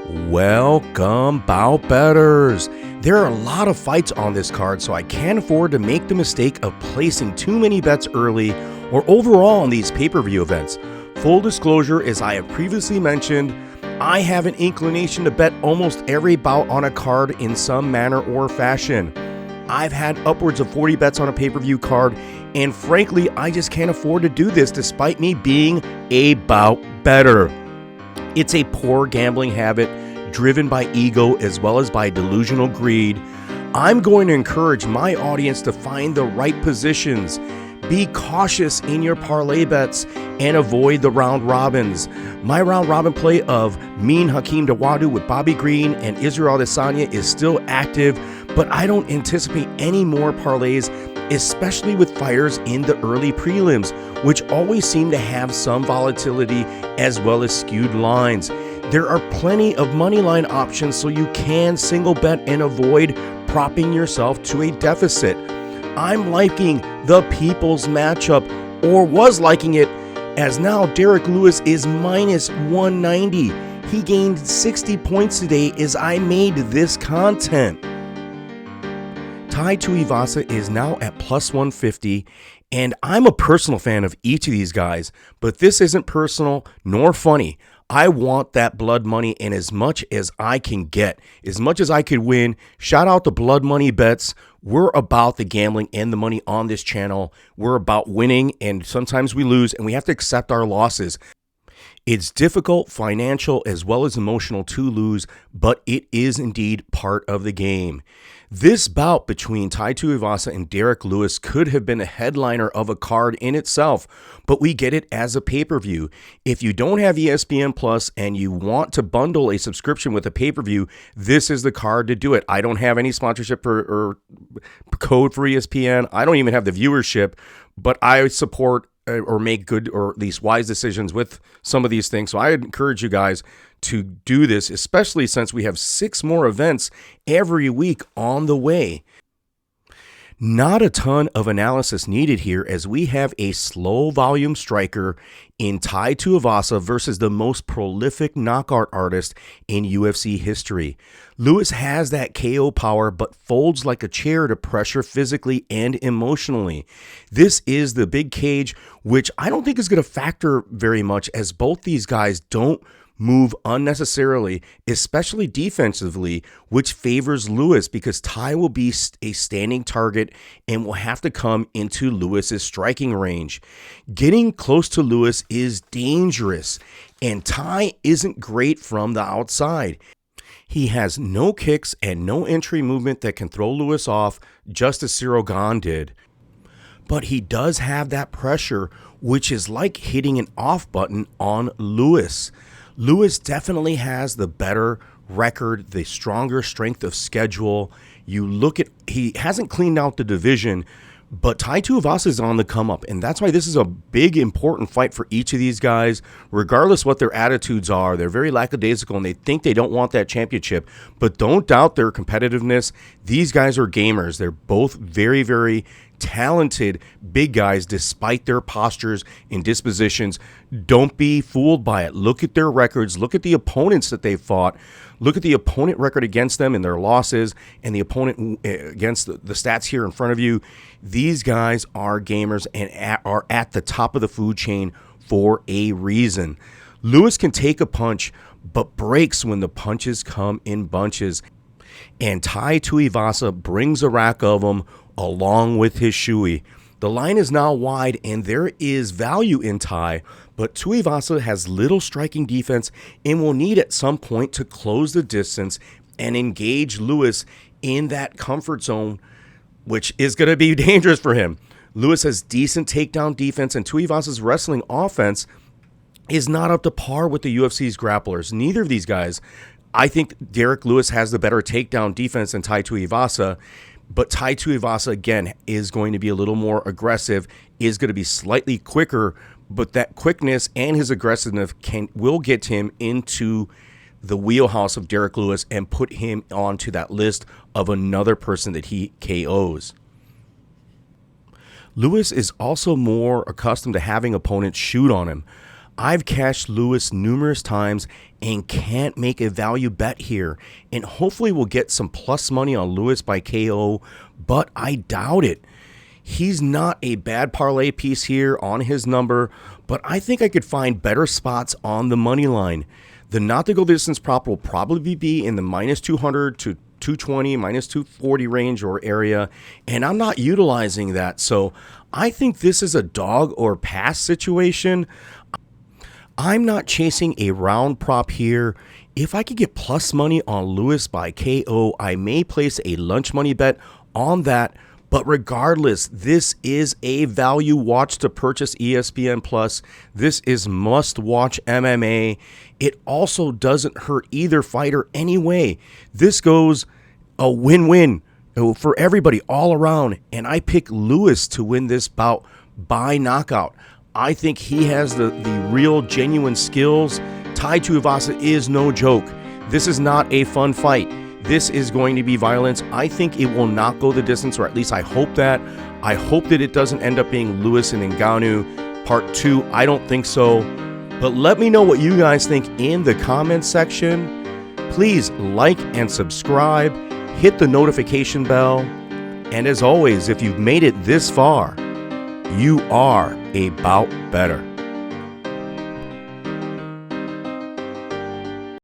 Welcome, bout bettors. There are a lot of fights on this card, so I can't afford to make the mistake of placing too many bets early or overall on these pay-per-view events. Full disclosure, as I have previously mentioned, I have an inclination to bet almost every bout on a card in some manner or fashion. I've had upwards of 40 bets on a pay-per-view card, and frankly, I just can't afford to do this despite me being a bout bettor. It's a poor gambling habit driven by ego as well as by delusional greed. I'm going to encourage my audience to find the right positions. Be cautious in your parlay bets and avoid the round robins. My round robin play of Mean Hakeem Dawodu with Bobby Green and Israel Adesanya is still active, but I don't anticipate any more parlays, especially with fighters in the early prelims, which always seem to have some volatility as well as skewed lines. There are plenty of moneyline options, so you can single bet and avoid propping yourself to a deficit. I'm liking the people's matchup, or was liking it, as now Derrick Lewis is minus 190. He gained 60 points today as I made this content. Tai Tuivasa is now at plus 150, and I'm a personal fan of each of these guys, but this isn't personal nor funny. I want that blood money, and as much as I can get, as much as I could win. Shout out to Blood Money Bets. We're about the gambling and the money on this channel. We're about winning, and sometimes we lose, and we have to accept our losses. It's difficult, financial as well as emotional to lose, but it is indeed part of the game. This bout between Tai Tuivasa and Derrick Lewis could have been a headliner of a card in itself, but we get it as a pay-per-view. If you don't have ESPN Plus and you want to bundle a subscription with a pay-per-view, this is the card to do it. I don't have any sponsorship or code for ESPN. I don't even have the viewership, but I support or make good or at least wise decisions with some of these things. So I encourage you guys to do this, especially since we have 6 more events every week on the way. Not a ton of analysis needed here, as we have a slow volume striker in Tai Tuivasa versus the most prolific knockout artist in UFC history. Lewis has that KO power, but folds like a chair to pressure physically and emotionally. This is the big cage, which I don't think is going to factor very much, as both these guys don't move unnecessarily, especially defensively, which favors Lewis because Tai will be a standing target and will have to come into Lewis's striking range. Getting close to Lewis is dangerous, and Tai isn't great from the outside. He has no kicks and no entry movement that can throw Lewis off, just as Cyril Gane did. But he does have that pressure, which is like hitting an off button on Lewis. Lewis definitely has the better record, the stronger strength of schedule. You look at, he hasn't cleaned out the division, but Tai Tuivasa is on the come up, and that's why this is a big, important fight for each of these guys, regardless what their attitudes are. They're very lackadaisical, and they think they don't want that championship, but don't doubt their competitiveness. These guys are gamers. They're both very, very talented big guys despite their postures and dispositions. Don't be fooled by it. Look at their records. Look at the opponents that they fought. Look at the opponent record against them and their losses, and the opponent against the stats here in front of you. These guys are gamers and are at the top of the food chain for a reason. Lewis can take a punch, but breaks when the punches come in bunches. And Tai Tuivasa brings a rack of them along with his shoey. The line is now wide, and there is value in Tai, but Tuivasa has little striking defense and will need at some point to close the distance and engage Lewis in that comfort zone, which is going to be dangerous for him. Lewis has decent takedown defense, and Tuivasa's wrestling offense is not up to par with the UFC's grapplers. Neither of these guys. I think Derrick Lewis has the better takedown defense than Tai Tuivasa, but Tai Tuivasa, again, is going to be a little more aggressive, is going to be slightly quicker, but that quickness and his aggressiveness will get him into the wheelhouse of Derrick Lewis and put him onto that list of another person that he KOs. Lewis is also more accustomed to having opponents shoot on him. I've cashed Lewis numerous times and can't make a value bet here. And hopefully we'll get some plus money on Lewis by KO, but I doubt it. He's not a bad parlay piece here on his number, but I think I could find better spots on the money line. The not to go distance prop will probably be in the minus 200 to 220, minus 240 range or area, and I'm not utilizing that. So I think this is a dog or pass situation. I'm not chasing a round prop here. If I could get plus money on Lewis by KO, I may place a lunch money bet on that. But regardless, this is a value watch to purchase ESPN Plus. This is must-watch MMA. It also doesn't hurt either fighter anyway. This goes a win-win for everybody all around. And I pick Lewis to win this bout by knockout. I think he has the real, genuine skills. Tai Tuivasa is no joke. This is not a fun fight. This is going to be violence. I think it will not go the distance, or at least I hope that. I hope that it doesn't end up being Lewis and Ngannou part 2. I don't think so. But let me know what you guys think in the comments section. Please like and subscribe. Hit the notification bell. And as always, if you've made it this far, you are a bout better.